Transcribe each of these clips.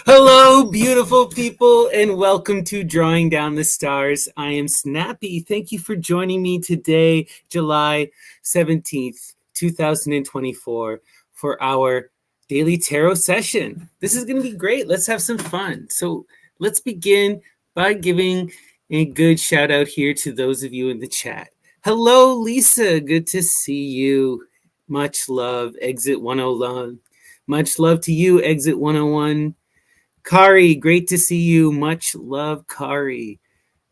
Hello, beautiful people, and welcome to Drawing Down the Stars. I am Snappy. Thank you for joining me today, July 17th, 2024, for our daily tarot session. This is going to be great. Let's have some fun. So, let's begin by giving a good shout out here to those of you in the chat. Hello, Lisa. Good to see you. Much love, Exit 101. Much love to you, Exit 101. Kari, great to see you. Much love, Kari.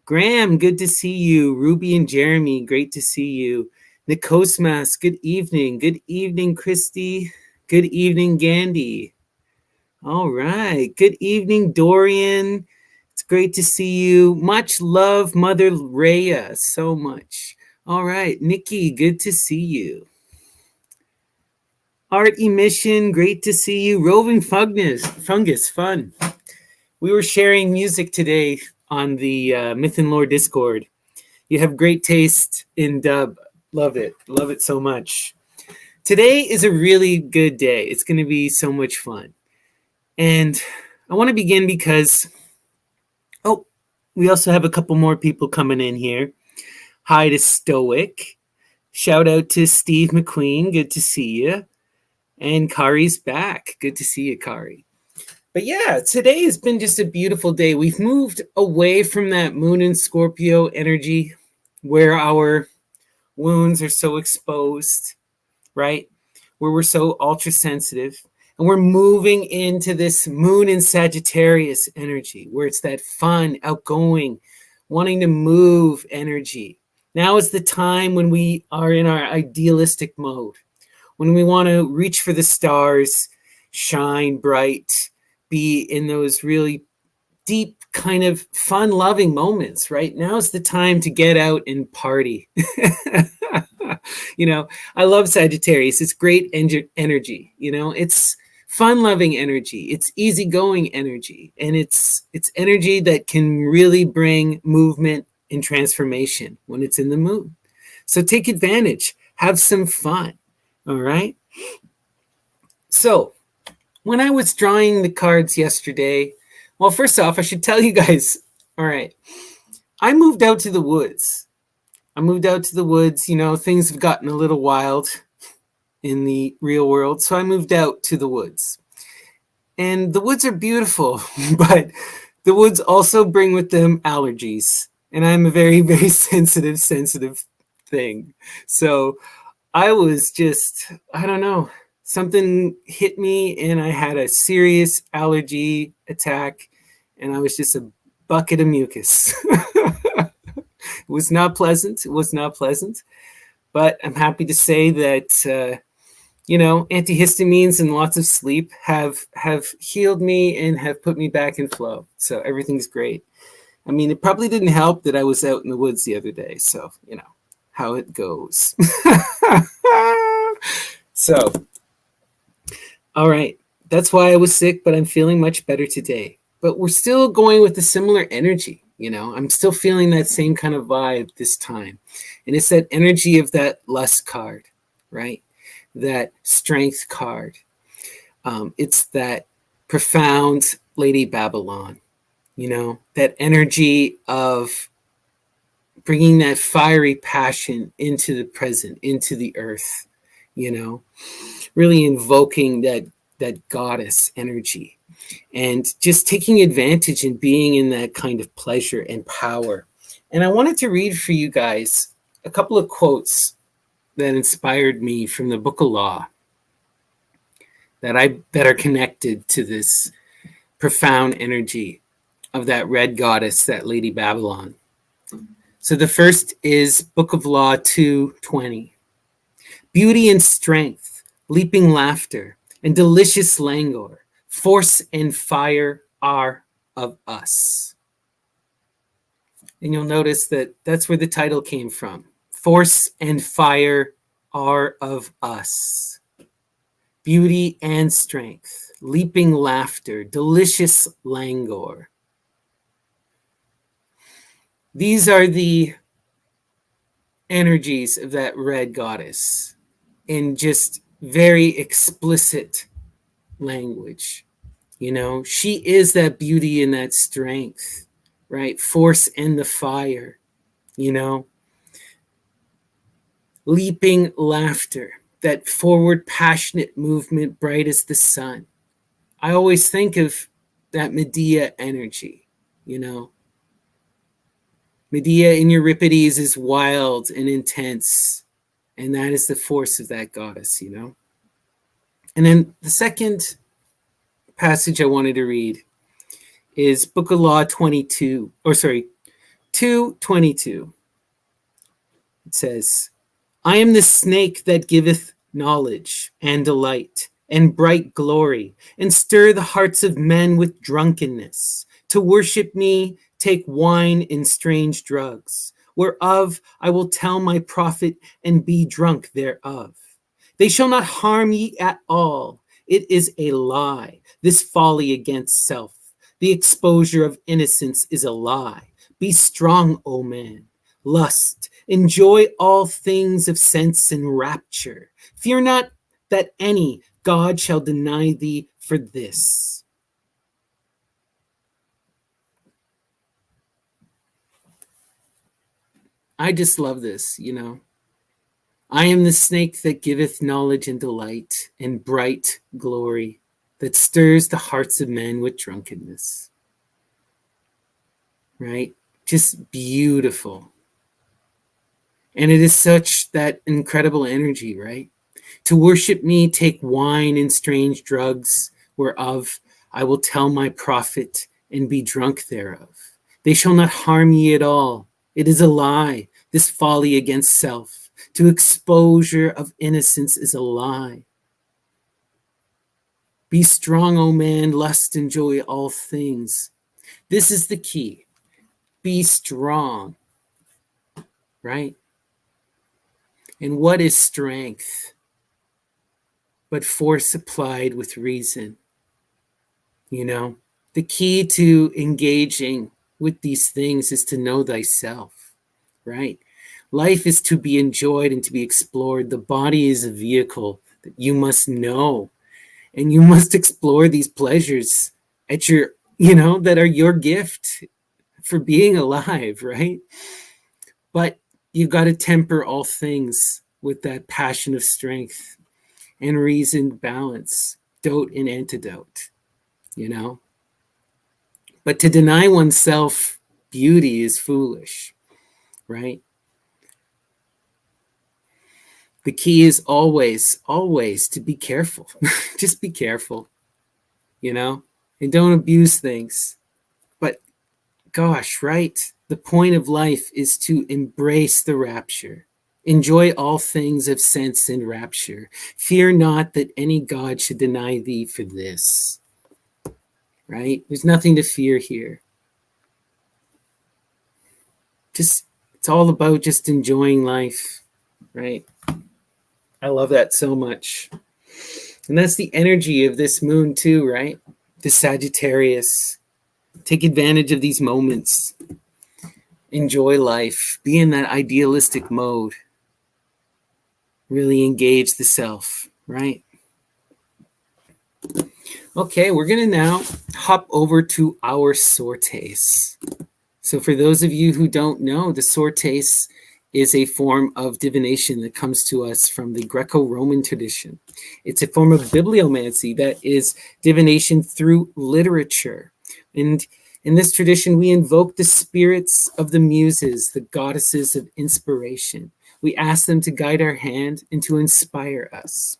Graham, good to see you. Ruby and Jeremy, great to see you. Nikosmas, good evening. Good evening, Christy. Good evening, Gandhi. All right. Good evening, Dorian. It's great to see you. Much love, Mother Rhea. So much. All right. Nikki, good to see you. Art Emission, great to see you. Roving Fungus, fun. We were sharing music today on the Myth and Lore Discord. You have great taste in dub. Love it so much. Today is a really good day. It's going to be so much fun. And I want to begin because, we also have a couple more people coming in here. Hi to Stoic. Shout out to Steve McQueen. Good to see you. And Kari's back. Good to see you, Kari. But yeah, today has been just a beautiful day. We've moved away from that Moon and Scorpio energy where our wounds are so exposed, right? Where we're so ultra sensitive. And we're moving into this Moon and Sagittarius energy where it's that fun, outgoing, wanting to move energy. Now is the time when we are in our idealistic mode, when we want to reach for the stars, shine bright, be in those really deep kind of fun-loving moments, right? Now's the time to get out and party. I love Sagittarius. It's great energy. It's fun-loving energy. It's easygoing energy. And it's energy that can really bring movement and transformation when it's in the mood. So take advantage. Have some fun. All right. So when I was drawing the cards yesterday, well, first off, I should tell you guys, all right, I moved out to the woods. Things have gotten a little wild in the real world. So I moved out to the woods. And the woods are beautiful, but the woods also bring with them allergies. And I'm a very, very sensitive thing. So I was just, I don't know, something hit me and I had a serious allergy attack and I was just a bucket of mucus. It was not pleasant. But I'm happy to say that, antihistamines and lots of sleep have healed me and have put me back in flow. So everything's great. I mean, it probably didn't help that I was out in the woods the other day. So, how it goes. So, all right. That's why I was sick, but I'm feeling much better today. But we're still going with a similar energy. I'm still feeling that same kind of vibe this time. And it's that energy of that lust card, right? That strength card. It's that profound Lady Babylon, that energy of bringing that fiery passion into the present, into the earth, really invoking that goddess energy and just taking advantage and being in that kind of pleasure and power. And I wanted to read for you guys a couple of quotes that inspired me from the Book of Law that are connected to this profound energy of that red goddess, that Lady Babylon. So the first is Book of Law 2:20. Beauty and strength, leaping laughter, and delicious languor, force and fire are of us. And you'll notice that that's where the title came from. Force and fire are of us. Beauty and strength, leaping laughter, delicious languor. These are the energies of that red goddess in just very explicit language. She is that beauty and that strength, right? Force and the fire, you know, leaping laughter, that forward passionate movement, bright as the sun. I always think of that Medea energy, you know. Medea in Euripides is wild and intense, and that is the force of that goddess. And then the second passage I wanted to read is Book of Law 2:22. It says, I am the snake that giveth knowledge and delight and bright glory, and stir the hearts of men with drunkenness. To worship me, take wine and strange drugs, whereof I will tell my prophet and be drunk thereof. They shall not harm ye at all. It is a lie, this folly against self. The exposure of innocence is a lie. Be strong, O man. Lust, enjoy all things of sense and rapture. Fear not that any God shall deny thee for this. I just love this. I am the snake that giveth knowledge and delight and bright glory, that stirs the hearts of men with drunkenness. Right? Just beautiful. And it is such that incredible energy, right? To worship me, take wine and strange drugs, whereof I will tell my prophet and be drunk thereof. They shall not harm ye at all. It is a lie, this folly against self. To exposure of innocence is a lie. Be strong, O man, lust, enjoy all things. This is the key. Be strong, right? And what is strength but force applied with reason? The key to engaging with these things is to know thyself, right? Life is to be enjoyed and to be explored. The body is a vehicle that you must know, and you must explore these pleasures that are your gift for being alive, right? But you got to temper all things with that passion of strength and reasoned balance, dote and antidote. But to deny oneself beauty is foolish, right? The key is always, always to be careful. Just be careful, and don't abuse things. But gosh, right? The point of life is to embrace the rapture. Enjoy all things of sense and rapture. Fear not that any God should deny thee for this. Right? There's nothing to fear here. It's all about just enjoying life, right? I love that so much. And that's the energy of this moon too, right? The Sagittarius. Take advantage of these moments. Enjoy life. Be in that idealistic mode. Really engage the self, right? Okay, we're going to now hop over to our sortes. So for those of you who don't know, the sortes is a form of divination that comes to us from the Greco-Roman tradition. It's a form of bibliomancy that is divination through literature. And in this tradition, we invoke the spirits of the muses, the goddesses of inspiration. We ask them to guide our hand and to inspire us.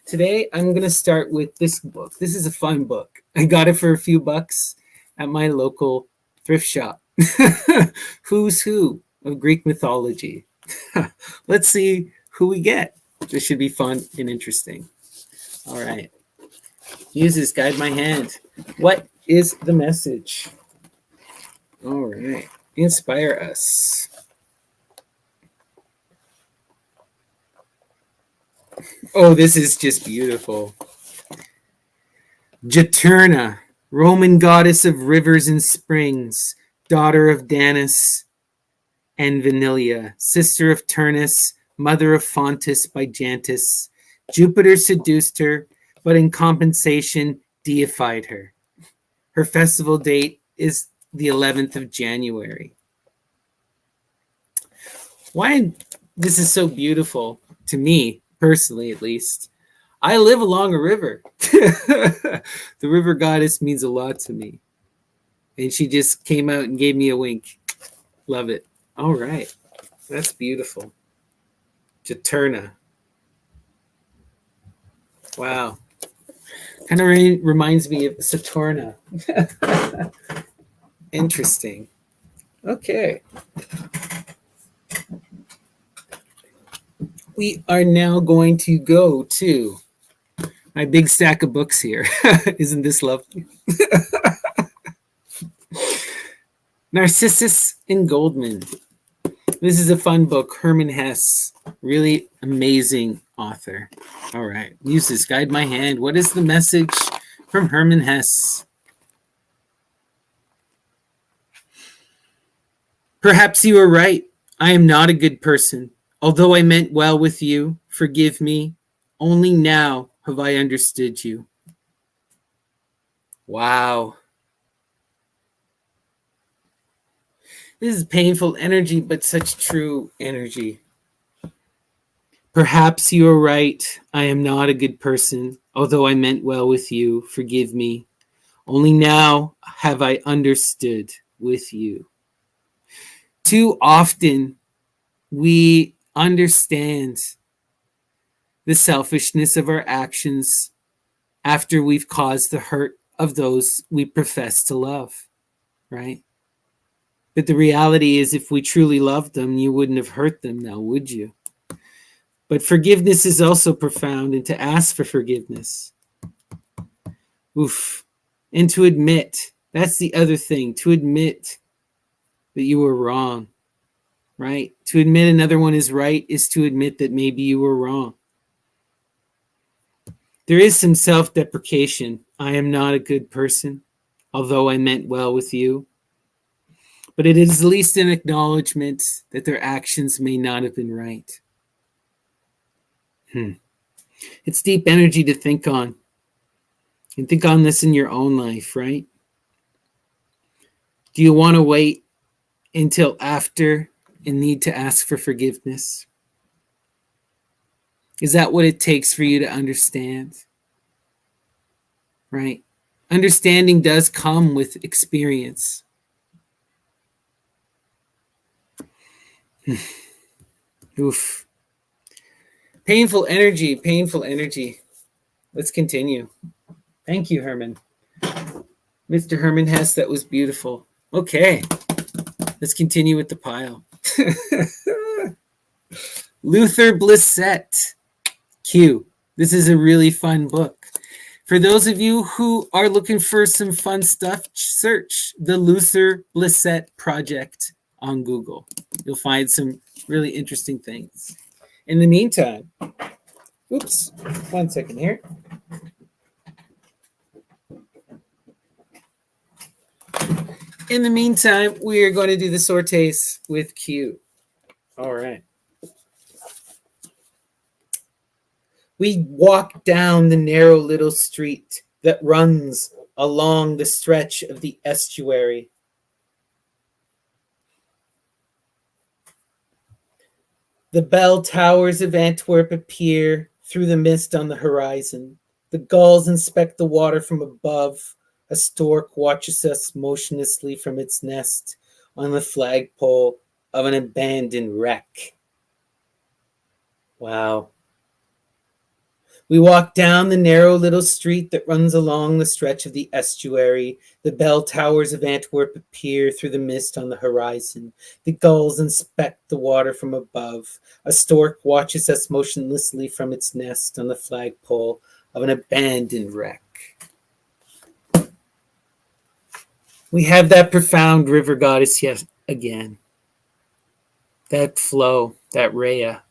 Today, I'm going to start with this book. This is a fun book. I got it for a few bucks at my local thrift shop. Who's Who of Greek mythology. Let's see who we get. This should be fun and interesting. All right. Muses, guide my hand. What is the message? All right. Inspire us. Oh, this is just beautiful. Juturna, Roman goddess of rivers and springs, daughter of Danus and Vanilia, sister of Turnus, mother of Fontus by Jantus. Jupiter seduced her, but in compensation deified her. Her festival date is the 11th of January. Why this is so beautiful to me, personally at least. I live along a river. The river goddess means a lot to me. And she just came out and gave me a wink. Love it. All right. That's beautiful. Jaturna. Wow. Kind of reminds me of Saturna. Interesting. Okay. We are now going to go to my big stack of books here. Isn't this lovely? Narcissus and Goldman. This is a fun book. Herman Hesse. Really amazing author. All right. Muses, guide my hand. What is the message from Herman Hesse? Perhaps you are right. I am not a good person. Although I meant well with you, forgive me. Only now have I understood you. Wow. This is painful energy, but such true energy. Perhaps you are right. I am not a good person. Although I meant well with you, forgive me. Only now have I understood with you. Too often we understand the selfishness of our actions after we've caused the hurt of those we profess to love, right? But the reality is, if we truly loved them, you wouldn't have hurt them now, would you? But forgiveness is also profound, and to ask for forgiveness. Oof. And to admit, that's the other thing, to admit that you were wrong, right? To admit another one is right is to admit that maybe you were wrong. There is some self-deprecation. I am not a good person, although I meant well with you. But it is at least an acknowledgement that their actions may not have been right. It's deep energy to think on. And think on this in your own life, right? Do you want to wait until after and need to ask for forgiveness? Is that what it takes for you to understand? Right? Understanding does come with experience. Oof. Painful energy, painful energy. Let's continue. Thank you, Herman. Mr. Herman Hesse, that was beautiful. Okay, let's continue with the pile. Luther Blissett. Q. This is a really fun book. For those of you who are looking for some fun stuff, search the Luther Blissett Project on Google. You'll find some really interesting things. In the meantime, oops, 1 second here. In the meantime, we are going to do the sortes with Q. All right. We walk down the narrow little street that runs along the stretch of the estuary. The bell towers of Antwerp appear through the mist on the horizon. The gulls inspect the water from above. A stork watches us motionlessly from its nest on the flagpole of an abandoned wreck. Wow. We walk down the narrow little street that runs along the stretch of the estuary. The bell towers of Antwerp appear through the mist on the horizon. The gulls inspect the water from above. A stork watches us motionlessly from its nest on the flagpole of an abandoned wreck. We have that profound river goddess yet again. That flow, that Rhea.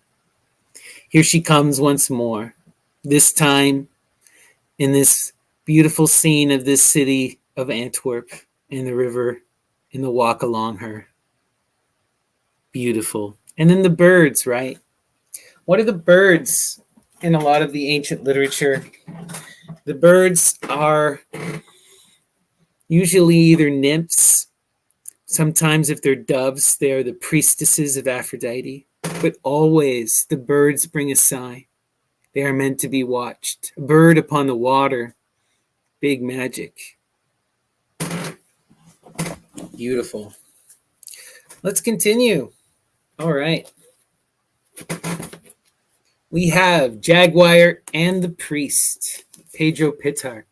Here she comes once more. This time in this beautiful scene of this city of Antwerp and the river and the walk along her. Beautiful. And then the birds, right? What are the birds in a lot of the ancient literature? The birds are usually either nymphs. Sometimes, if they're doves, they are the priestesses of Aphrodite. But always, the birds bring a sign. They are meant to be watched. A bird upon the water, big magic. Beautiful. Let's continue. All right. We have Jaguar and the Priest, Pedro Pitarch,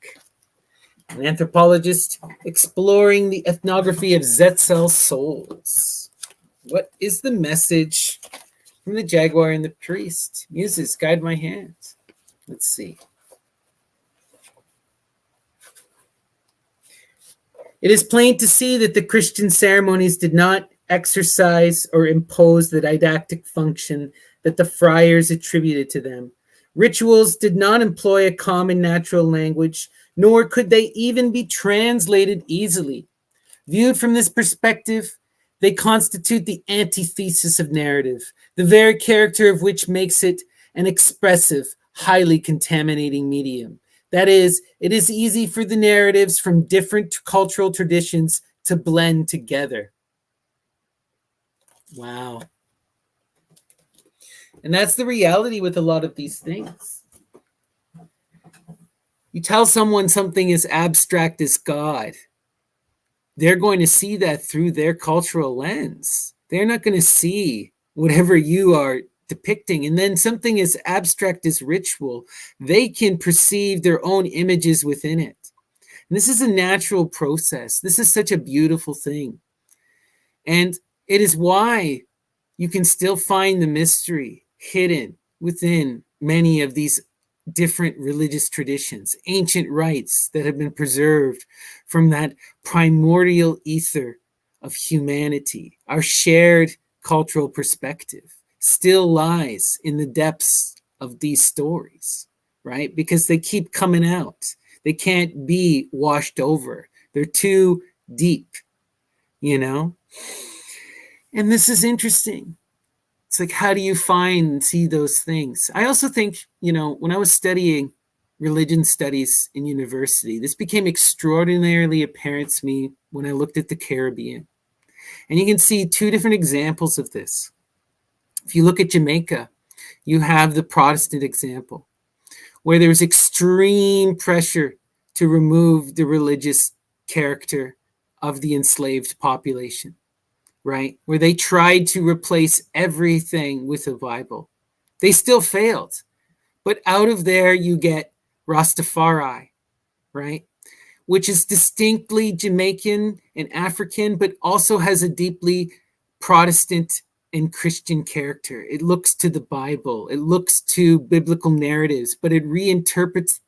an anthropologist exploring the ethnography of Zetzel souls. What is the message from the Jaguar and the Priest? Muses, guide my hand. Let's see. It is plain to see that the Christian ceremonies did not exercise or impose the didactic function that the friars attributed to them. Rituals did not employ a common natural language, nor could they even be translated easily. Viewed from this perspective, they constitute the antithesis of narrative, the very character of which makes it an expressive, highly contaminating medium. That is, it is easy for the narratives from different cultural traditions to blend together. Wow. And that's the reality with a lot of these things. You tell someone something as abstract as God, they're going to see that through their cultural lens. They're not going to see whatever you are depicting. And then something as abstract as ritual, they can perceive their own images within it. And this is a natural process. This is such a beautiful thing. And it is why you can still find the mystery hidden within many of these different religious traditions, ancient rites that have been preserved from that primordial ether of humanity. Our shared cultural perspective still lies in the depths of these stories, right? Because they keep coming out. They can't be washed over. They're too deep, you know? And this is interesting. It's like, how do you find and see those things? I also think, when I was studying religion studies in university, this became extraordinarily apparent to me when I looked at the Caribbean. And you can see two different examples of this. If you look at Jamaica, you have the Protestant example, where there's extreme pressure to remove the religious character of the enslaved population. Right? Where they tried to replace everything with the Bible. They still failed. But out of there, you get Rastafari, right? Which is distinctly Jamaican and African, but also has a deeply Protestant and Christian character. It looks to the Bible. It looks to biblical narratives, but it reinterprets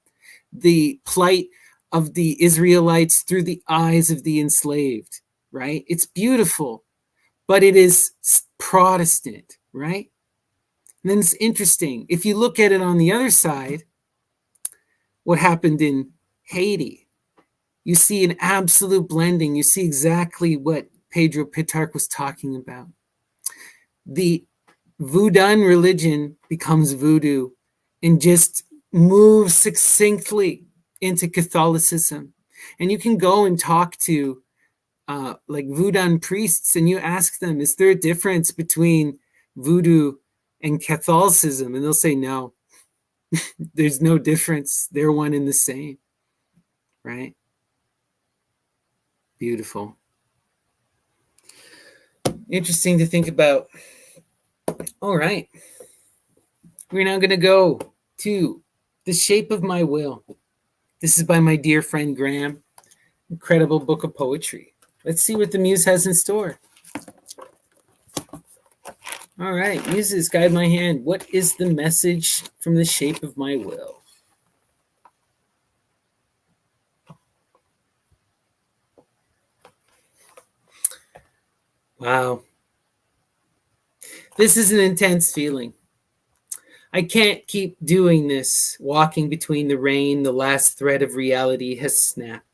the plight of the Israelites through the eyes of the enslaved, right? It's beautiful. But it is Protestant, right? And then it's interesting. If you look at it on the other side, what happened in Haiti, you see an absolute blending. You see exactly what Pedro Pitarch was talking about. The Voodoo religion becomes voodoo and just moves succinctly into Catholicism. And you can go and talk to like voodoo priests, and you ask them, is there a difference between voodoo and Catholicism? And they'll say, no, there's no difference. They're one and the same, right? Beautiful. Interesting to think about. All right. We're now going to go to The Shape of My Will. This is by my dear friend Graham. Incredible book of poetry. Let's see what the muse has in store. All right, muses, guide my hand. What is the message from The Shape of My Will? Wow. This is an intense feeling. I can't keep doing this. Walking between the rain, the last thread of reality has snapped.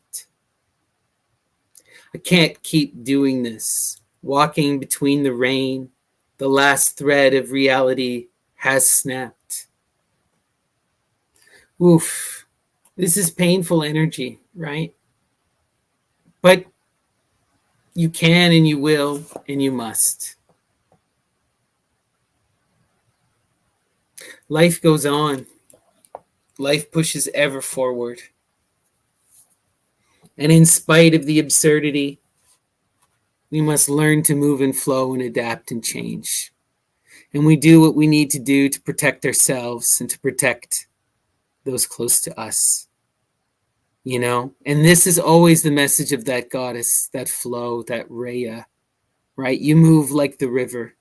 I can't keep doing this. Walking between the rain, the last thread of reality has snapped. Oof. This is painful energy, right? But you can and you will and you must. Life goes on. Life pushes ever forward. And in spite of the absurdity, we must learn to move and flow and adapt and change. And we do what we need to do to protect ourselves and to protect those close to us. You know, and this is always the message of that goddess, that flow, that Rhea, right? You move like the river.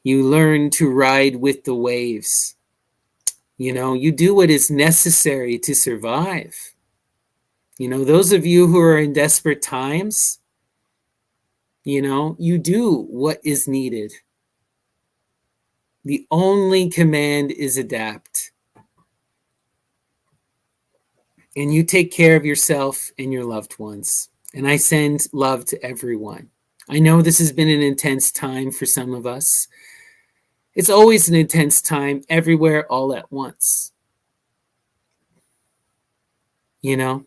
You learn to ride with the waves. You know, you do what is necessary to survive. You know, those of you who are in desperate times, you know, you do what is needed. The only command is adapt. And you take care of yourself and your loved ones. And I send love to everyone. I know this has been an intense time for some of us. It's always an intense time everywhere all at once. You know?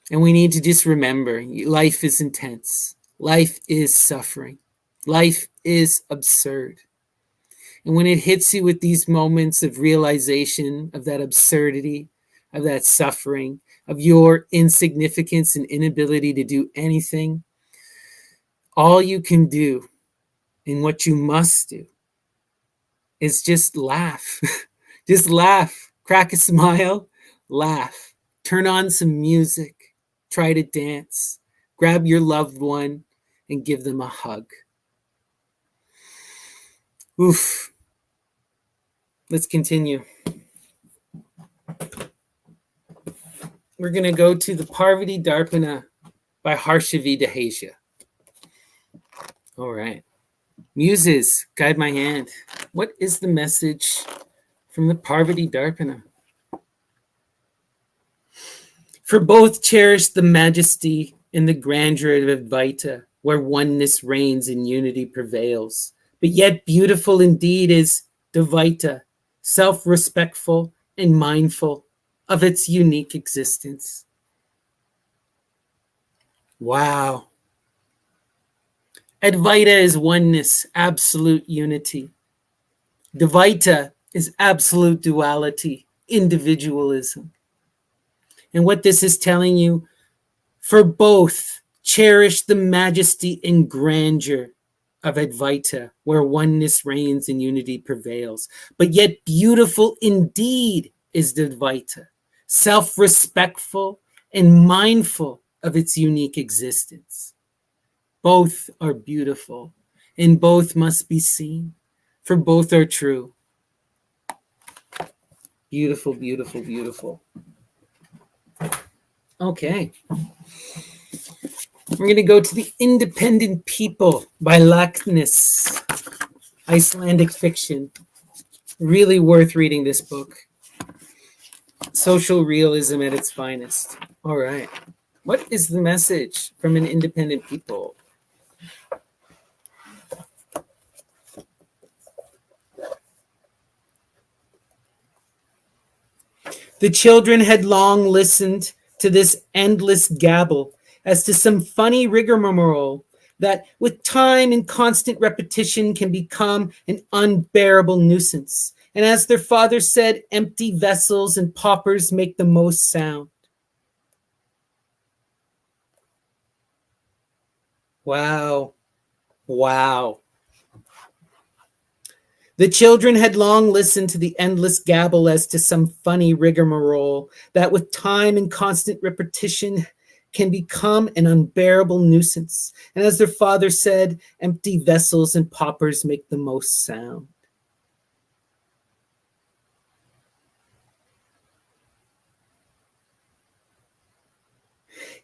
And we need to just remember life is intense. Life is suffering. Life is absurd. And when it hits you with these moments of realization of that absurdity, of that suffering, of your insignificance and inability to do anything, all you can do and what you must do is just laugh. Just laugh. Crack a smile, laugh. Turn on some music. Try to dance. Grab your loved one and give them a hug. Oof. Let's continue. We're going to go to the Parvati Darpana by Harshavi Dahasia. All right. Muses, guide my hand. What is the message from the Parvati Darpana? For both cherish the majesty and the grandeur of Advaita, where oneness reigns and unity prevails. But yet beautiful indeed is Dvaita, self-respectful and mindful of its unique existence. Wow. Advaita is oneness, absolute unity. Dvaita is absolute duality, individualism. And what this is telling you, for both, cherish the majesty and grandeur of Advaita, where oneness reigns and unity prevails. But yet beautiful indeed is Advaita, self-respectful and mindful of its unique existence. Both are beautiful, and both must be seen, for both are true. Beautiful, beautiful, beautiful. Okay. We're going to go to The Independent People by Lackness, Icelandic fiction. Really worth reading this book. Social realism at its finest. All right. What is the message from An Independent People? The children had long listened to this endless gabble as to some funny rigmarole that with time and constant repetition can become an unbearable nuisance. And as their father said, empty vessels and paupers make the most sound. Wow. Wow. The children had long listened to the endless gabble as to some funny rigmarole that with time and constant repetition can become an unbearable nuisance. And as their father said, empty vessels and paupers make the most sound.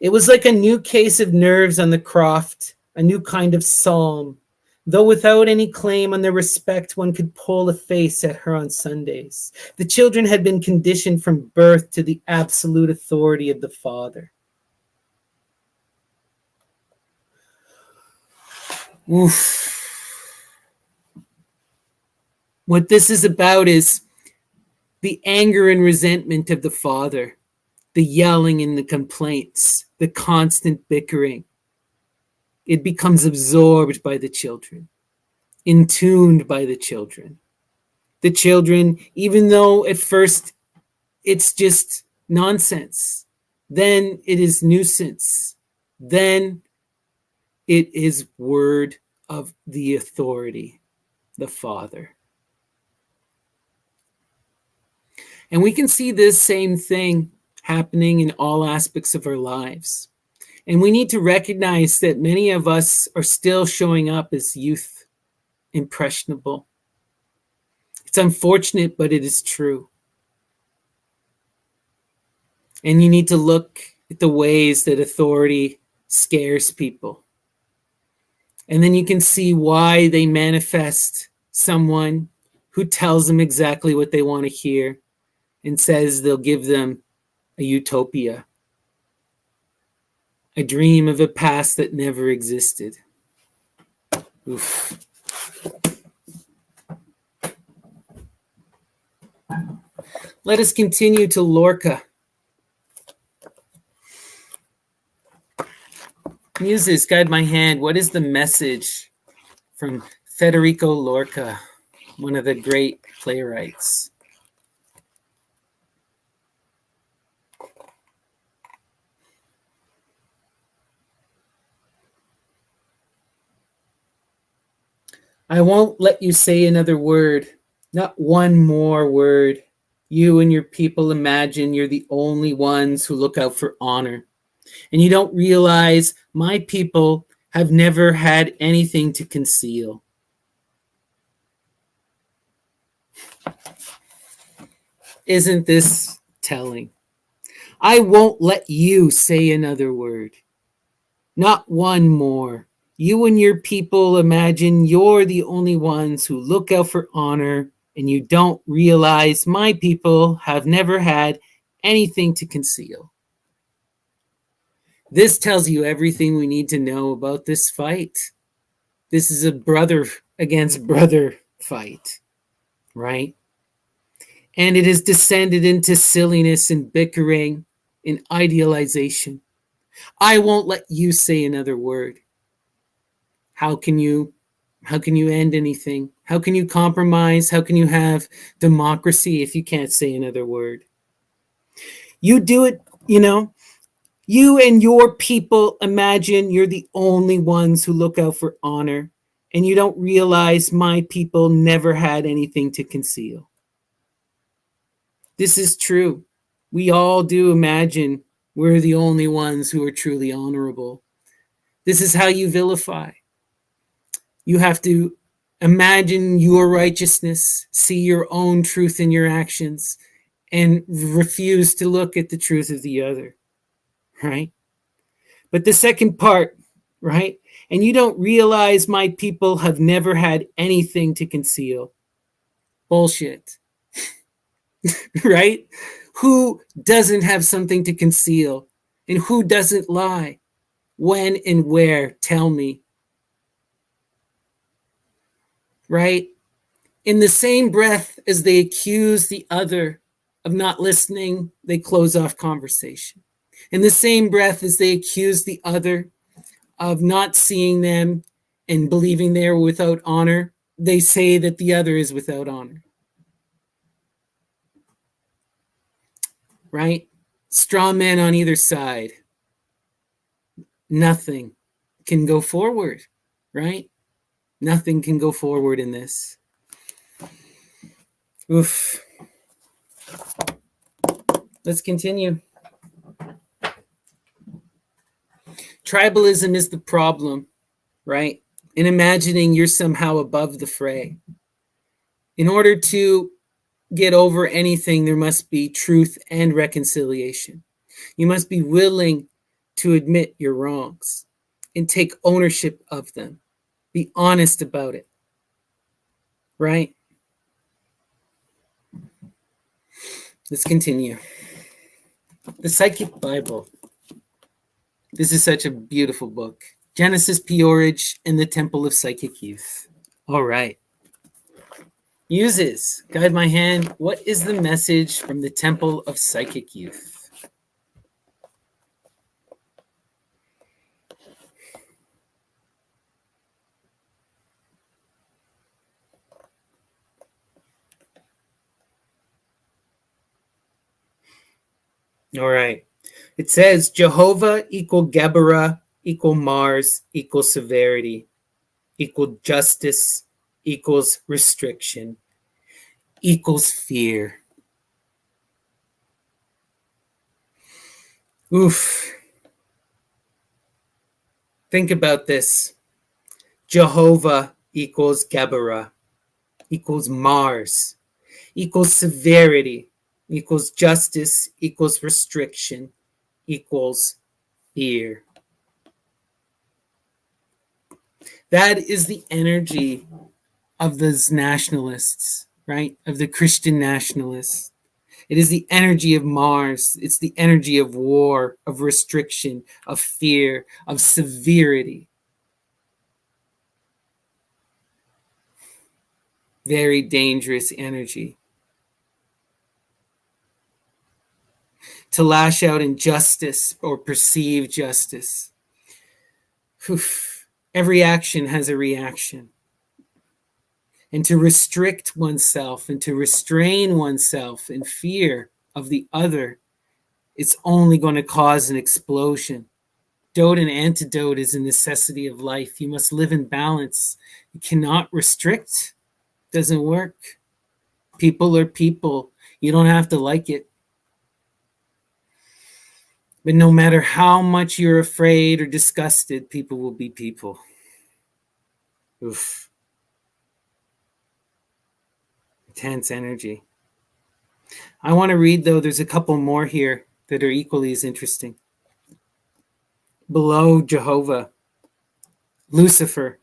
It was like a new case of nerves on the croft, a new kind of psalm. Though without any claim on their respect, one could pull a face at her on Sundays. The children had been conditioned from birth to the absolute authority of the father. Oof. What this is about is The anger and resentment of the father, the yelling and the complaints, the constant bickering. It becomes absorbed by the children, intuned by the children. The children, even though at first it's just nonsense, then it is nuisance, then it is word of the authority, the father. And we can see this same thing happening in all aspects of our lives. And we need to recognize that many of us are still showing up as youth, impressionable. It's unfortunate, but it is true. And you need to look at the ways that authority scares people. And then you can see why they manifest someone who tells them exactly what they want to hear and says they'll give them a utopia, a dream of a past that never existed. Oof. Let us continue to Lorca. Muses, guide my hand. What is the message from Federico Lorca, one of the great playwrights? I won't let you say another word, not one more word. You and your people imagine you're the only ones who look out for honor. And you don't realize my people have never had anything to conceal. Isn't this telling? I won't let you say another word, not one more. You and your people imagine you're the only ones who look out for honor, and you don't realize my people have never had anything to conceal. This tells you everything we need to know about this fight. This is a brother against brother fight, right? And it has descended into silliness and bickering and idealization. I won't let you say another word. How can you end anything? How can you compromise? How can you have democracy if you can't say another word? You do it, you and your people imagine you're the only ones who look out for honor, and you don't realize my people never had anything to conceal. This is true. We all do imagine we're the only ones who are truly honorable. This is how you vilify. You have to imagine your righteousness, see your own truth in your actions, and refuse to look at the truth of the other, right? But the second part, right? And you don't realize my people have never had anything to conceal. Bullshit, right? Who doesn't have something to conceal? And who doesn't lie? When and where? Tell me. Right? In the same breath as they accuse the other of not listening, they close off conversation. In the same breath as they accuse the other of not seeing them and believing they are without honor, they say that the other is without honor. Right? Straw men on either side. Nothing can go forward, right? Nothing can go forward in this. Oof. Let's continue. Tribalism is the problem, right? In imagining you're somehow above the fray. In order to get over anything, there must be truth and reconciliation. You must be willing to admit your wrongs and take ownership of them. Be honest about it, right? Let's continue. The Psychic Bible. This is such a beautiful book. Genesis, Peorage, and the Temple of Psychic Youth. All right. Muses, guide my hand. What is the message from the Temple of Psychic Youth? All right. It says Jehovah equal Geburah equal Mars equal severity equal justice equals restriction equals fear. Oof. Think about this. Jehovah equals Geburah equals Mars equals severity equals justice equals restriction equals fear. That is the energy of those nationalists, right? Of the Christian nationalists. It is the energy of Mars. It's the energy of war, of restriction, of fear, of severity. Very dangerous energy. To lash out injustice or perceive justice. Oof. Every action has a reaction. And to restrict oneself and to restrain oneself in fear of the other, it's only going to cause an explosion. Dote and antidote is a necessity of life. You must live in balance. You cannot restrict. It doesn't work. People are people. You don't have to like it. But no matter how much you're afraid or disgusted, people will be people. Oof. Intense energy. I want to read, though, there's a couple more here that are equally as interesting. Below Jehovah, Lucifer,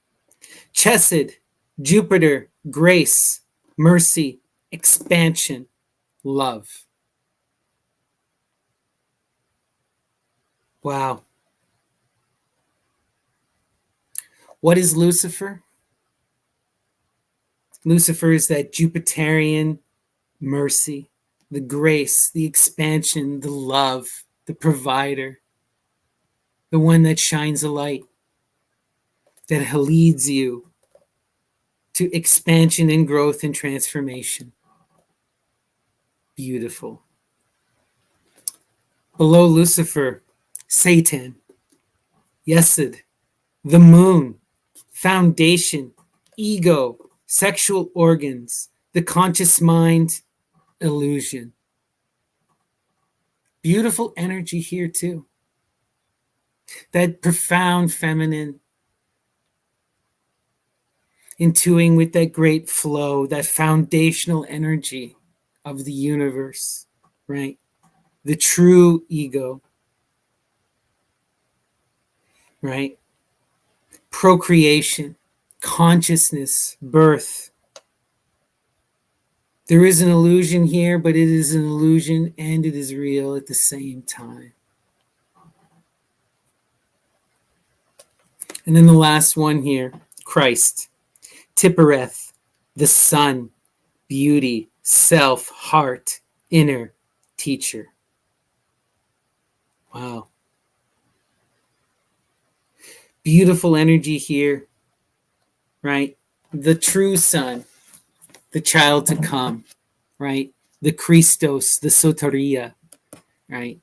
Chesed, Jupiter, grace, mercy, expansion, love. Wow. What is Lucifer? Lucifer is that Jupiterian mercy, the grace, the expansion, the love, the provider, the one that shines a light, that leads you to expansion and growth and transformation. Beautiful. Below Lucifer, Satan, Yesod, the moon, foundation, ego, sexual organs, the conscious mind, illusion. Beautiful energy here too. That profound feminine, intuing with that great flow, that foundational energy of the universe, right? The true ego, right? Procreation, consciousness, birth. There is an illusion here, but it is an illusion and it is real at the same time. And then the last one here, Christ, Tippereth, the sun, beauty, self, heart, inner, teacher. Wow. Beautiful energy here, right? The true son, the child to come, right? The Christos, the Soteria, right?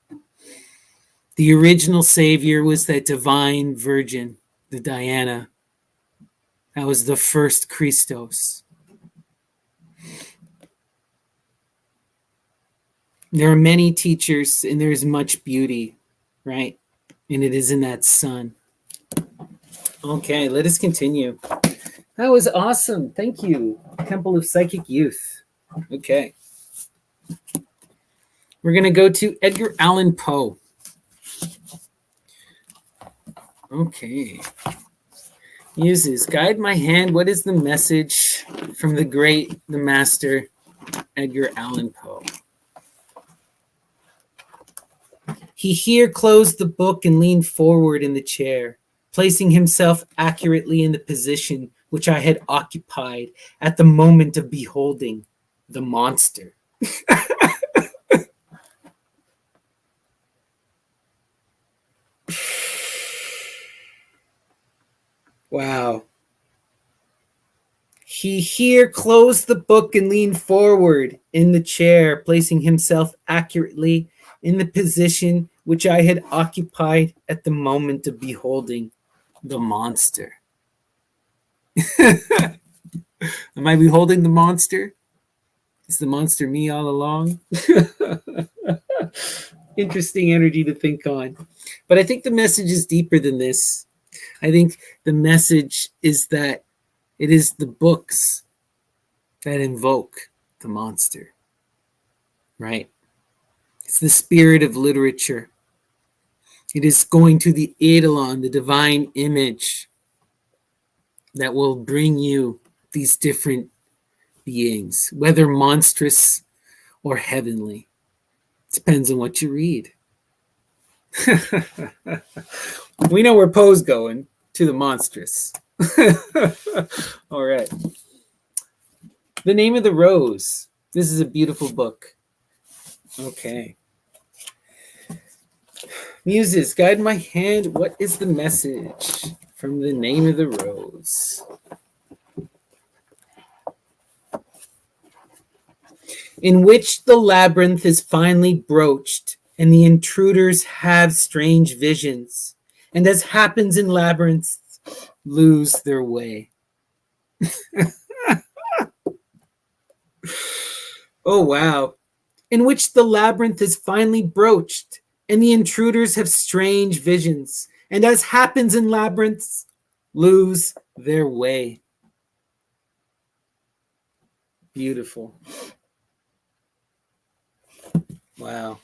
The original Savior was that divine virgin, the Diana. That was the first Christos. There are many teachers and there's much beauty, right? And it is in that sun. Okay, let us continue. That was awesome. Thank you, Temple of Psychic Youth. Okay. We're going to go to Edgar Allan Poe. Okay. Muses, guide my hand. What is the message from the great, the master, Edgar Allan Poe? He here closed the book and leaned forward in the chair, placing himself accurately in the position which I had occupied at the moment of beholding the monster. Wow. He here closed the book and leaned forward in the chair, placing himself accurately in the position which I had occupied at the moment of beholding the monster. Am I beholding the monster? Is the monster me all along? Interesting energy to think on. But I think the message is deeper than this. I think the message is that it is the books that invoke the monster, right? It's the spirit of literature. It is going to the eidolon, the divine image, that will bring you these different beings, whether monstrous or heavenly. Depends on what you read. We know where Poe's going, to the monstrous. All right. The Name of the Rose. This is a beautiful book. Okay. Muses, guide my hand. What is the message from The Name of the Rose? In which the labyrinth is finally broached, and the intruders have strange visions, and as happens in labyrinths, lose their way. Oh, wow. In which the labyrinth is finally broached, and the intruders have strange visions, and as happens in labyrinths, lose their way. Beautiful. Wow.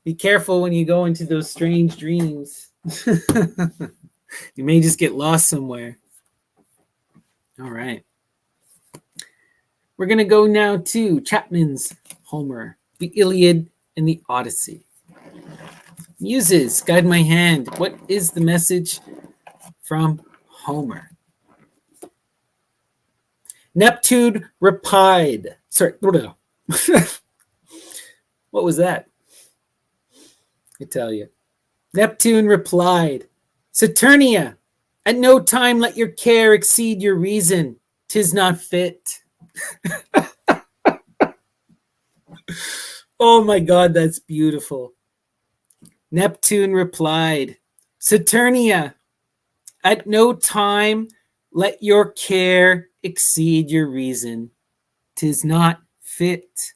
Be careful when you go into those strange dreams. You may just get lost somewhere. All right. We're going to go now to Chapman's Homer, the Iliad, and the Odyssey. Muses, guide my hand. What is the message from Homer? Neptune replied. Sorry. What was that? I tell you. Neptune replied, Saturnia, at no time let your care exceed your reason. 'Tis not fit. Oh my God, that's beautiful. Neptune replied, Saturnia, at no time let your care exceed your reason. 'Tis not fit.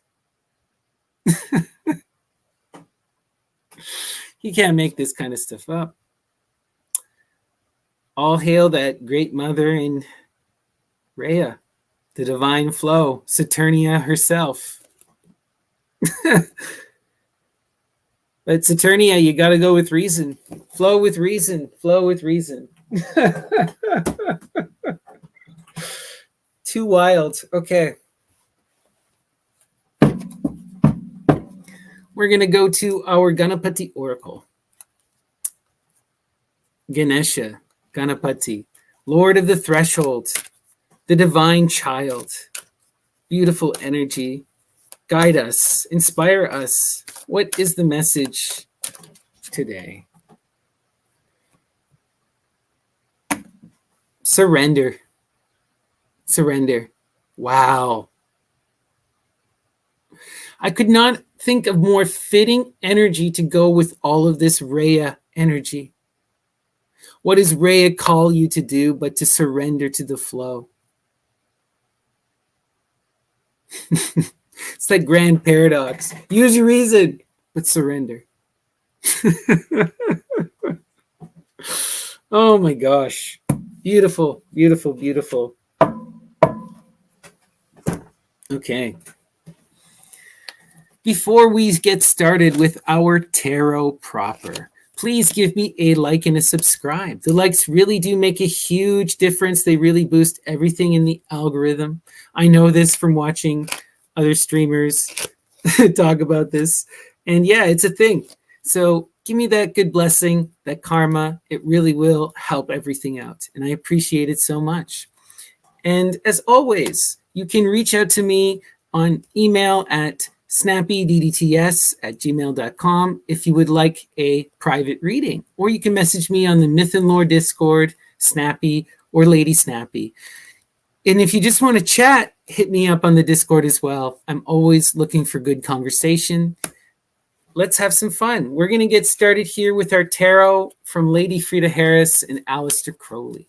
You can't make this kind of stuff up. All hail that great mother in Rhea, the divine flow, Saturnia herself. But Saturnia, you got to go with reason. Flow with reason. Flow with reason. Too wild. Okay. We're going to go to our Ganapati oracle. Ganesha, Ganapati, Lord of the Threshold, the divine child. Beautiful energy. Guide us, inspire us. What is the message today? Surrender. Surrender. Wow. I could not think of more fitting energy to go with all of this Rhea energy. What does Rhea call you to do but to surrender to the flow? It's that grand paradox. Use your reason, but surrender. Oh my gosh. Beautiful, beautiful, beautiful. Okay. Before we get started with our tarot proper, please give me a like and a subscribe. The likes really do make a huge difference. They really boost everything in the algorithm. I know this from watching other streamers talk about this. And yeah, it's a thing. So give me that good blessing, that karma. It really will help everything out. And I appreciate it so much. And as always, you can reach out to me on email at snappydts@gmail.com if you would like a private reading. Or you can message me on the Myth and Lore Discord, Snappy, or Lady Snappy. And if you just want to chat, hit me up on the Discord as well. I'm always looking for good conversation. Let's have some fun. We're going to get started here with our tarot from Lady Frida Harris and Aleister Crowley.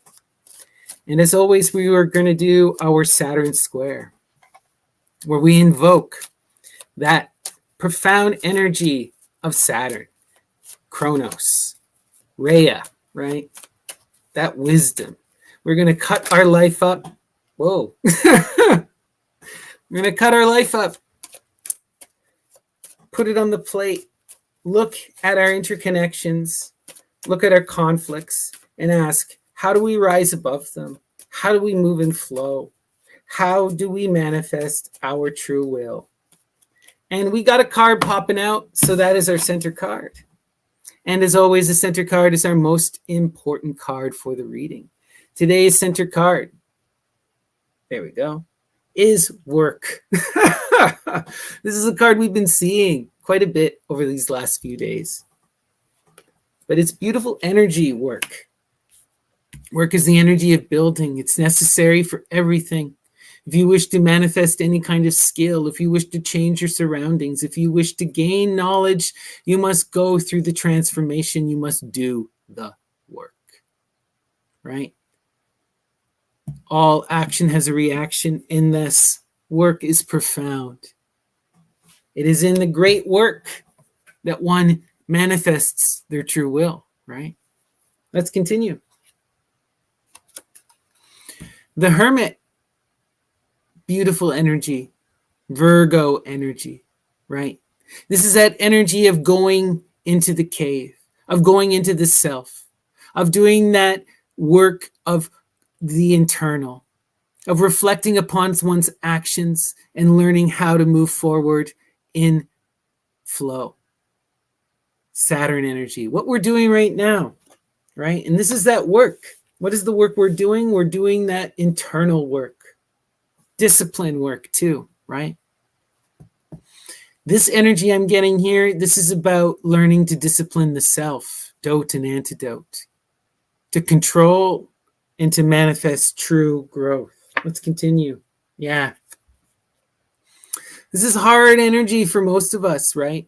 And as always, we are going to do our Saturn Square, where we invoke that profound energy of Saturn, Kronos, Rhea, right? That wisdom. We're going to cut our life up. Whoa. We're going to cut our life up. Put it on the plate. Look at our interconnections. Look at our conflicts and ask, how do we rise above them? How do we move and flow? How do we manifest our true will? And we got a card popping out, so that is our center card. And as always, the center card is our most important card for the reading. Today's center card, there we go, is work. This is a card we've been seeing quite a bit over these last few days. But it's beautiful energy work. Work is the energy of building. It's necessary for everything. If you wish to manifest any kind of skill, if you wish to change your surroundings, if you wish to gain knowledge, you must go through the transformation. You must do the work, right? All action has a reaction. In this, work is profound. It is in the great work that one manifests their true will, right? Let's continue. The Hermit, beautiful energy, Virgo energy, right? This is that energy of going into the cave, of going into the self, of doing that work of the internal, of reflecting upon one's actions and learning how to move forward in flow. Saturn energy, what we're doing right now, right? And this is that work. What is the work we're doing? We're doing that internal work, discipline work too, right? This energy I'm getting here, this is about learning to discipline the self, dote and antidote, to control and to manifest true growth. Let's continue. Yeah. This is hard energy for most of us, right?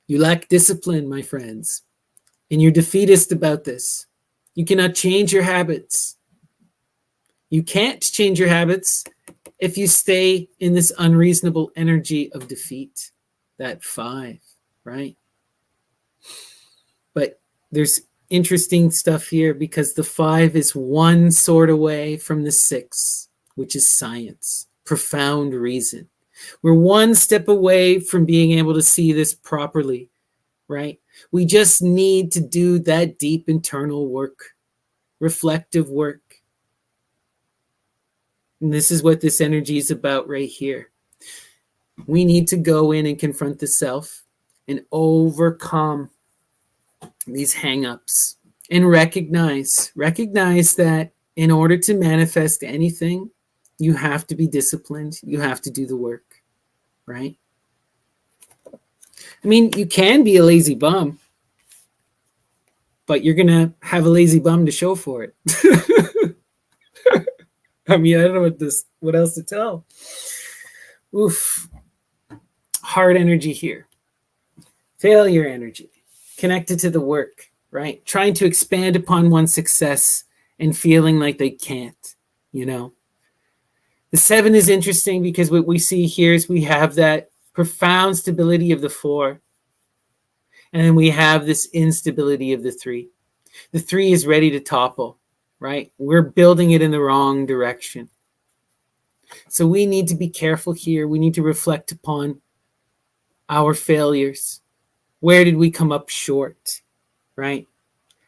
You lack discipline, my friends, and you're defeatist about this. You cannot change your habits. You can't change your habits if you stay in this unreasonable energy of defeat, that 5, right? But there's interesting stuff here because the 5 is one sword away from the 6, which is science, profound reason. We're one step away from being able to see this properly, right? We just need to do that deep internal work, reflective work. And this is what this energy is about right here. We need to go in and confront the self and overcome these hang-ups and recognize that in order to manifest anything, you have to be disciplined. You have to do the work, right? I mean, you can be a lazy bum, but you're going to have a lazy bum to show for it. I mean, I don't know what else to tell. Oof. Hard energy here. Failure energy. Connected to the work, right? Trying to expand upon one's success and feeling like they can't, you know? The 7 is interesting because what we see here is we have that profound stability of the 4. And then we have this instability of the 3. The 3 is ready to topple, right? We're building it in the wrong direction. So we need to be careful here. We need to reflect upon our failures. Where did we come up short, right?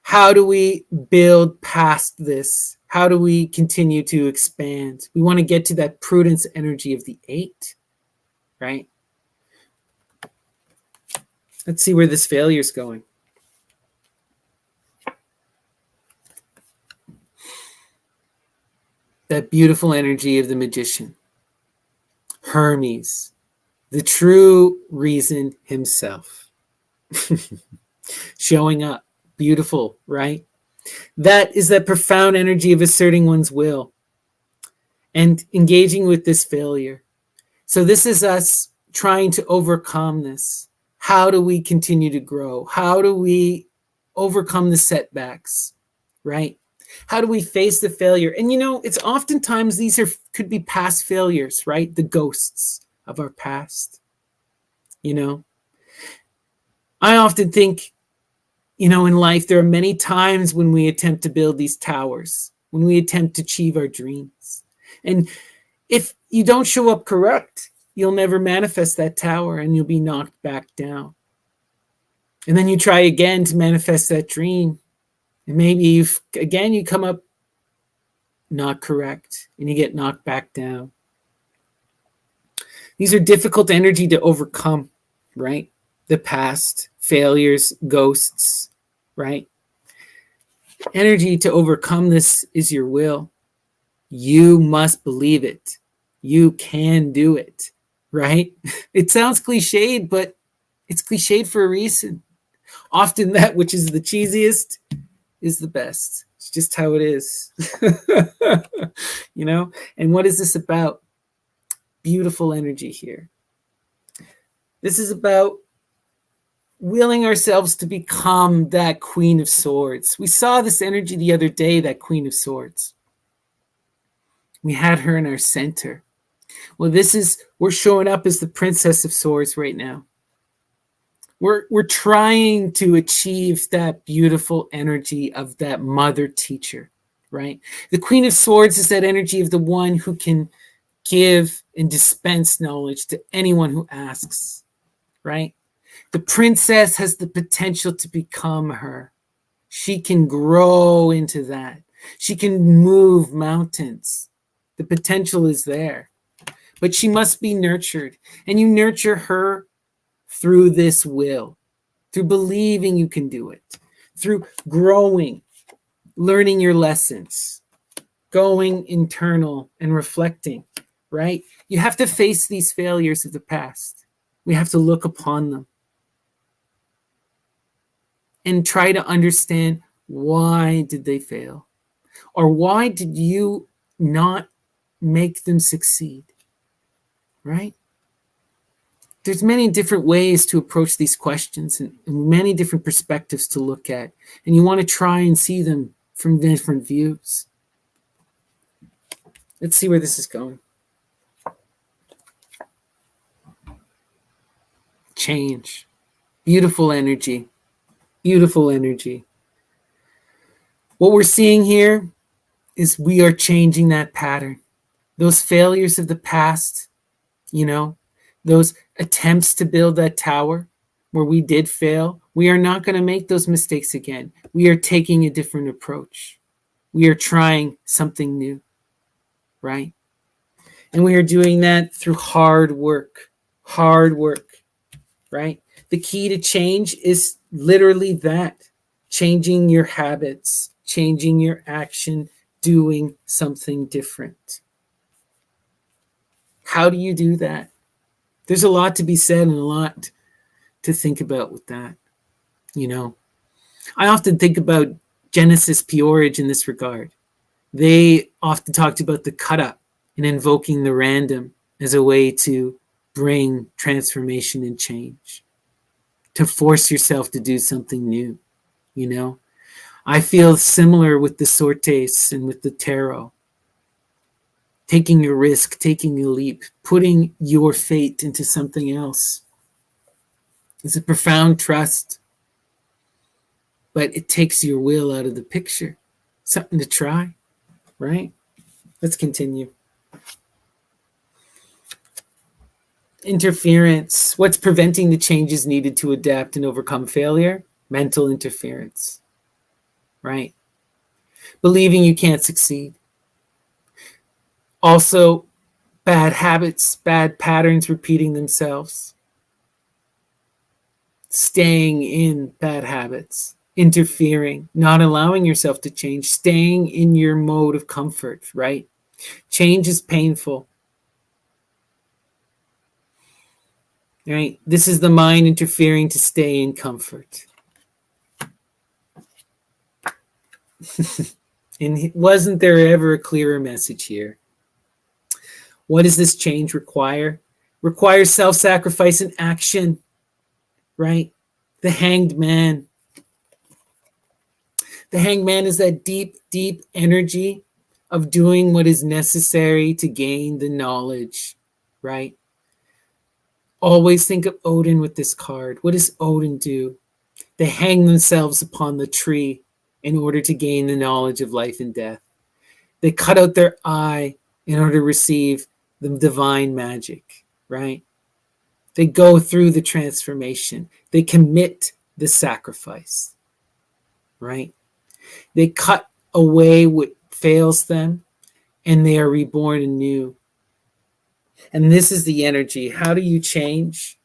How do we build past this? How do we continue to expand? We want to get to that prudence energy of the 8, right? Let's see where this failure is going. That beautiful energy of the magician, Hermes, the true reason himself, showing up. Beautiful, right? That is that profound energy of asserting one's will and engaging with this failure. So this is us trying to overcome this. How do we continue to grow? How do we overcome the setbacks, right? How do we face the failure? And it's oftentimes these could be past failures, right? The ghosts of our past. I often think, in life, there are many times when we attempt to build these towers, when we attempt to achieve our dreams. And if you don't show up correct, you'll never manifest that tower and you'll be knocked back down. And then you try again to manifest that dream. And maybe you come up not correct and you get knocked back down. These are difficult energy to overcome, right? The past, failures, ghosts, right? Energy to overcome this is your will. You must believe it. You can do it, right? It sounds cliched, but it's cliched for a reason. Often that which is the cheesiest is the best. It's just how it is. And what is this about? Beautiful energy here. This is about willing ourselves to become that Queen of Swords. We saw this energy the other day, that Queen of Swords. We had her in our center. Well, we're showing up as the Princess of Swords right now. We're trying to achieve that beautiful energy of that mother teacher, right? The Queen of Swords is that energy of the one who can give and dispense knowledge to anyone who asks, right? The princess has the potential to become her. She can grow into that. She can move mountains. The potential is there. But she must be nurtured. And you nurture her through this will, through believing you can do it, through growing, learning your lessons, going internal and reflecting, right? You have to face these failures of the past. We have to look upon them and try to understand, why did they fail? Or why did you not make them succeed, right? There's many different ways to approach these questions and many different perspectives to look at. And you want to try and see them from different views. Let's see where this is going. Change. Beautiful energy. Beautiful energy. What we're seeing here is we are changing that pattern. Those failures of the past, those attempts to build that tower where we did fail, we are not going to make those mistakes again. We are taking a different approach. We are trying something new, right? And we are doing that through hard work, right? The key to change is literally that, changing your habits, changing your action, doing something different. How do you do that? There's a lot to be said and a lot to think about with that. I often think about Genesis Peorage in this regard. They often talked about the cut up and invoking the random as a way to bring transformation and change, to force yourself to do something new. I feel similar with the sortes and with the tarot. Taking a risk, taking a leap, putting your fate into something else. It's a profound trust, but it takes your will out of the picture. Something to try, right? Let's continue. Interference. What's preventing the changes needed to adapt and overcome failure? Mental interference, right? Believing you can't succeed. Also, bad habits, bad patterns repeating themselves. staying in bad habits, interfering, not allowing yourself to change, staying in your mode of comfort, right? Change is painful, right? This is the mind interfering to stay in comfort. And wasn't there ever a clearer message here? What does this change require? Requires self-sacrifice and action, right? The hanged man. The hanged man is that deep, deep energy of doing what is necessary to gain the knowledge, right? Always think of Odin with this card. What does Odin do? They hang themselves upon the tree in order to gain the knowledge of life and death. They cut out their eye in order to receive the divine magic, right? They go through the transformation. They commit the sacrifice, right? They cut away what fails them and they are reborn anew. And this is the energy. How do you change,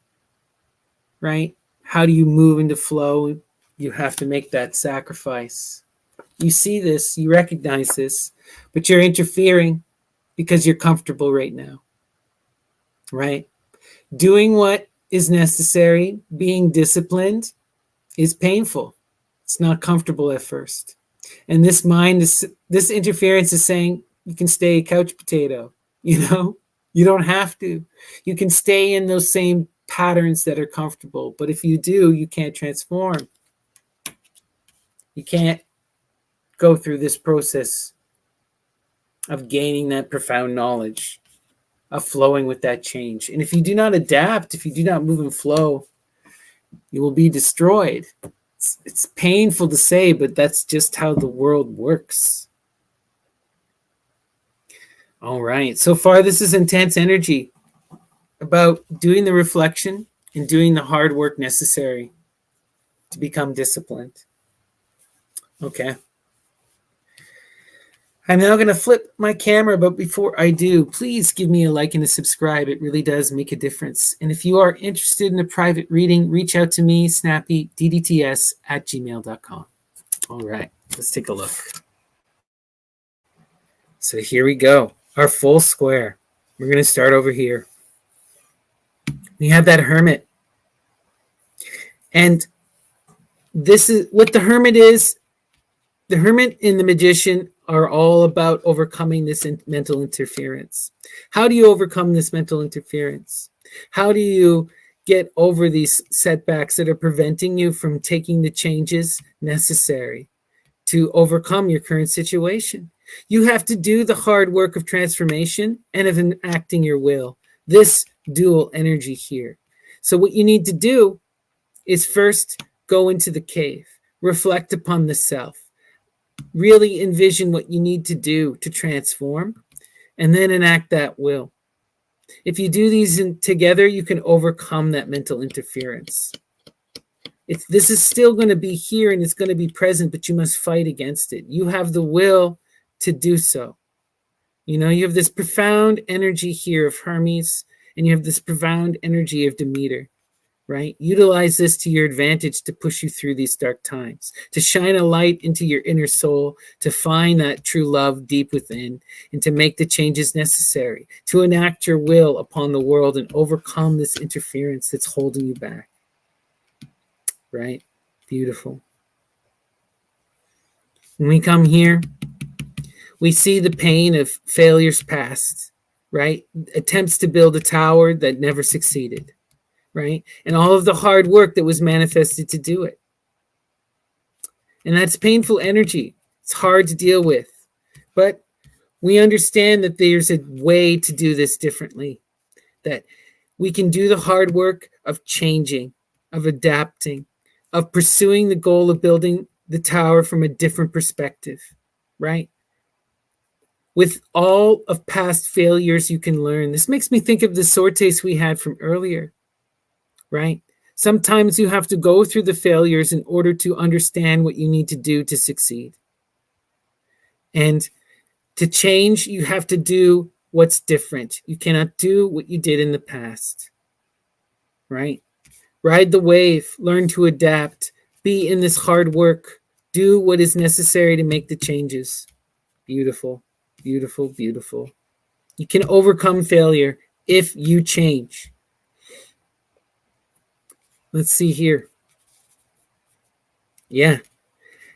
right? How do you move into flow? You have to make that sacrifice. You see this, you recognize this, but you're interfering because you're comfortable right now, right? Doing what is necessary, being disciplined is painful. It's not comfortable at first. And this interference is saying you can stay a couch potato, you know? You don't have to. You can stay in those same patterns that are comfortable. But if you do, you can't transform. You can't go through this process of gaining that profound knowledge, of flowing with that change. And if you do not adapt, if you do not move and flow, you will be destroyed. It's painful to say, but that's just how the world works. All right. So far, this is intense energy about doing the reflection and doing the hard work necessary to become disciplined. Okay. I'm now going to flip my camera, but before I do, please give me a like and a subscribe. It really does make a difference. And if you are interested in a private reading, reach out to me, Snappy, ddts@gmail.com. All right, let's take a look. So here we go. Our full square. We're going to start over here. We have that hermit. And this is what the hermit is. The hermit and the magician are all about overcoming this mental interference. How do you overcome this mental interference? How do you get over these setbacks that are preventing you from taking the changes necessary to overcome your current situation? You have to do the hard work of transformation and of enacting your will. This dual energy here. So what you need to do is first go into the cave, reflect upon the self, really envision what you need to do to transform, and then enact that will. If you do these together, you can overcome that mental interference. This is still going to be here and it's going to be present, but you must fight against it. You have the will to do so. You know, you have this profound energy here of Hermes, and you have this profound energy of Demeter, right? Utilize this to your advantage to push you through these dark times, to shine a light into your inner soul, to find that true love deep within, and to make the changes necessary, to enact your will upon the world and overcome this interference that's holding you back, right? Beautiful. When we come here, we see the pain of failures past, right? Attempts to build a tower that never succeeded, right? And all of the hard work that was manifested to do it. And that's painful energy. It's hard to deal with. But we understand that there's a way to do this differently, that we can do the hard work of changing, of adapting, of pursuing the goal of building the tower from a different perspective, right? With all of past failures you can learn. This makes me think of the sortes we had from earlier, right? Sometimes you have to go through the failures in order to understand what you need to do to succeed. And to change, you have to do what's different. You cannot do what you did in the past, right? Ride the wave, learn to adapt, be in this hard work, do what is necessary to make the changes. Beautiful, beautiful, beautiful. You can overcome failure if you change. Let's see here. Yeah.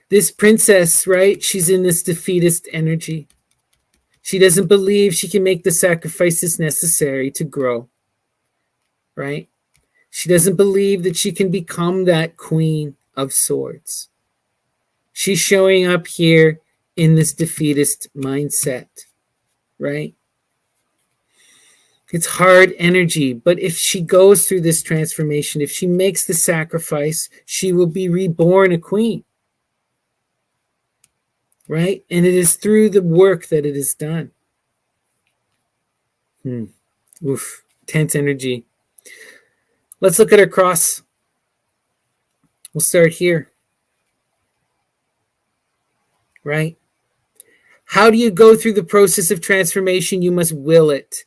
This princess, right? She's in this defeatist energy. She doesn't believe she can make the sacrifices necessary to grow, right? She doesn't believe that she can become that queen of swords. She's showing up here in this defeatist mindset, right? It's hard energy, but if she goes through this transformation, if she makes the sacrifice, she will be reborn a queen, right? And it is through the work that it is done. Oof, tense energy. Let's look at our cross. We'll start here, right? How do you go through the process of transformation? You must will it,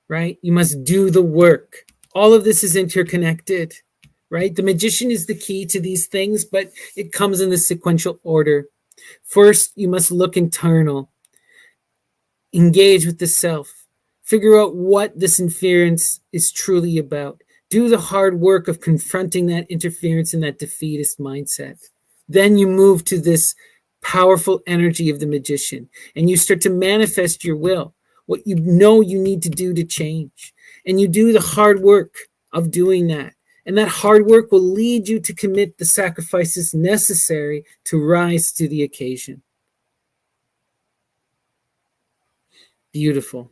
right? You must do the work. All of this is interconnected, right? The magician is the key to these things, but it comes in the sequential order. First, you must look internal, engage with the self, figure out what this interference is truly about. Do the hard work of confronting that interference and that defeatist mindset. Then you move to this powerful energy of the magician and you start to manifest your will, what you know you need to do to change. And you do the hard work of doing that. And that hard work will lead you to commit the sacrifices necessary to rise to the occasion. Beautiful.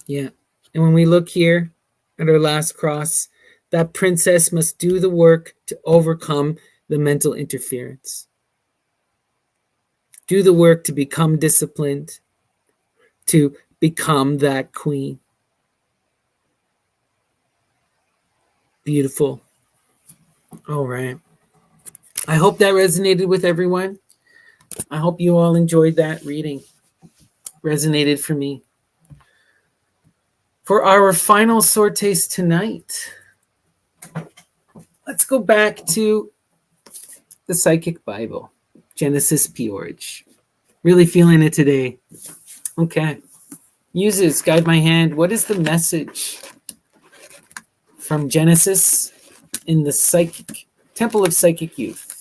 Yeah. And when we look here at our last cross, that princess must do the work to overcome the mental interference. Do the work to become disciplined, to become that queen. Beautiful. All right. I hope that resonated with everyone. I hope you all enjoyed that reading. Resonated for me. For our final sword taste tonight, let's go back to the Psychic Bible, Genesis Peorage. Really feeling it today. Okay. Muses, guide my hand. What is the message from Genesis in the Psychic Temple of Psychic Youth?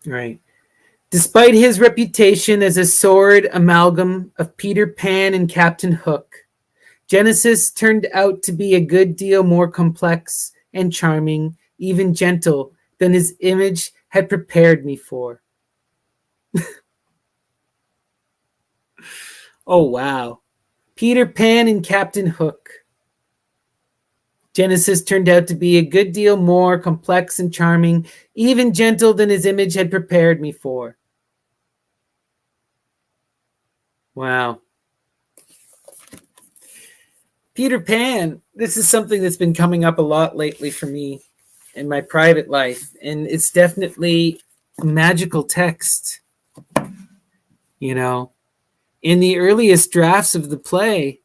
Right. Despite his reputation as a sword amalgam of Peter Pan and Captain Hook, Genesis turned out to be a good deal more complex and charming, even gentle, than his image had prepared me for. Oh, wow. Peter Pan and Captain Hook. Genesis turned out to be a good deal more complex and charming, even gentle than his image had prepared me for. Wow. Peter Pan, this is something that's been coming up a lot lately for me in my private life, and it's definitely magical text. You know, in the earliest drafts of the play,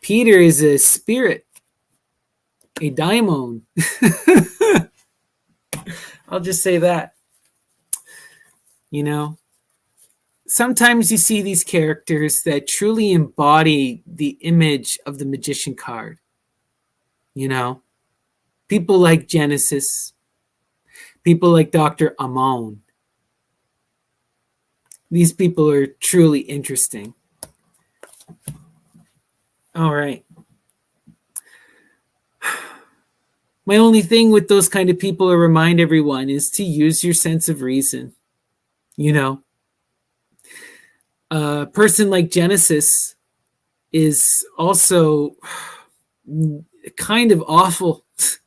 Peter is a spirit, a daimon. I'll just say that. You know, sometimes you see these characters that truly embody the image of the magician card. You know, people like Genesis, people like Dr. Amon. These people are truly interesting. All right. My only thing with those kind of people to remind everyone is to use your sense of reason. You know, a person like Genesis is also kind of awful,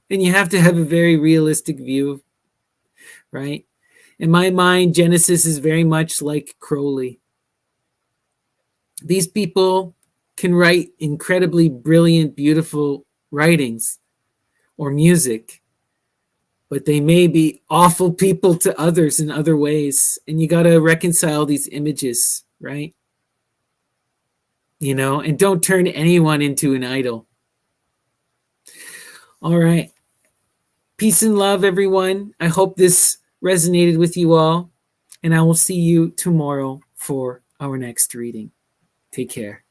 and you have to have a very realistic view, right? In my mind, Genesis is very much like Crowley. These people can write incredibly brilliant, beautiful writings or music, but they may be awful people to others in other ways. And you got to reconcile these images, right? And don't turn anyone into an idol. All right. Peace and love, everyone. I hope this resonated with you all. And I will see you tomorrow for our next reading. Take care.